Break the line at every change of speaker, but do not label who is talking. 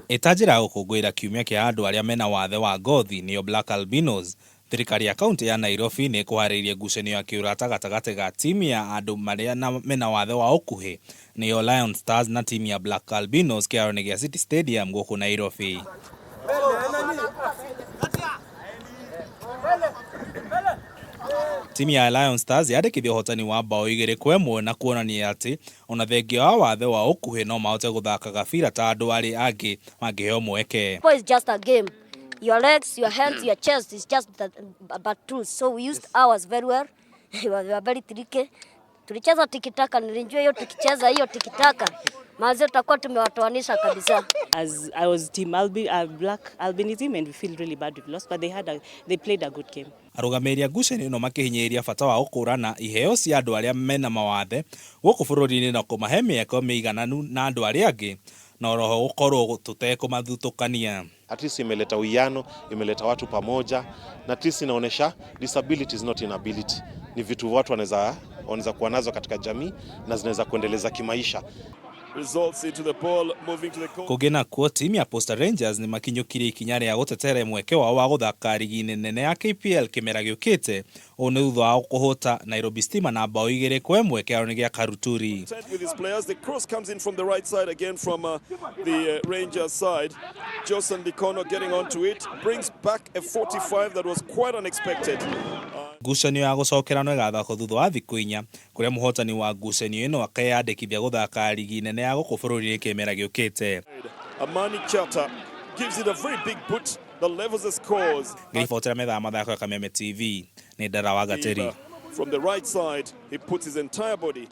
Itajira gukungwira kiumia kia andu aria mena wathe wa ngothi nio Black Albinos. Thirikari ya kaunti ya Nairobi ni kuhariria ngucanio ya kiurata gatagati ga timu ya andu maria mena wathe wa ukuhi nio Lion Stars na timu ya Black Albinos kiaroni gia City Stadium guku Nairobi. Timu ya Lion Stars yandikithia uhotani wa bao 2-1 na kuonania ati ona thengia wa wathe wa ukuhi no mahote guthaka gabira ta andu ari angi mangiheo mweke.
It's just a game. Your legs, your hands, your chest is just but tools. So we used ours very well. We were very tricky. Tulicheza tikitaka, nilijua hiyo tukicheza hiyo tikitaka maana tutakuwa tumewatoanisha kabisa.
As I was team Black Albinism and we feel really bad we've lost, but they played a good game.
Arugameria ngucanio no makihinyiria bata wa ukurana iheo cia andu aria mena mawathe guku bururi-ini na kumahe mieko miigananu na andu aria angi na roho gukorwo tutekumathutukania.
At least imeleta uwiano, imeleta watu pamoja, na at least inaonesha disability is not inability. Ni vitu watu wanaweza kuwa nazo katika jamii na zinaweza kuendeleza kimaisha.
Results into the ball moving to the goal.
Kugena kuo timu ya Posta Rangers ni makinyukire ikinya ria gutetera mweke wa guthaka ligi nene ya KPL kimera giukite one thutha wa kuhota Nairobi Stima na bao 2-1 kiaroni gia Karuturi.
With his players, the cross comes in from the right side again from the Rangers side. Johnson Dikono getting onto it, brings back a 45 that was quite unexpected.
Ngucanio ya gucokerano igathako thutha wa thiku 4 kuria muhotani wa ngucanio ino akeyandikithia guthaka ligi nene ya guku bururi-ini kimera giukite.
Amani Chata gives it a very big put that levels the scores.
Ngiribotera metha mathako ya Kameme TV ni Ndara wa Gateri.
From the right side, he puts his entire body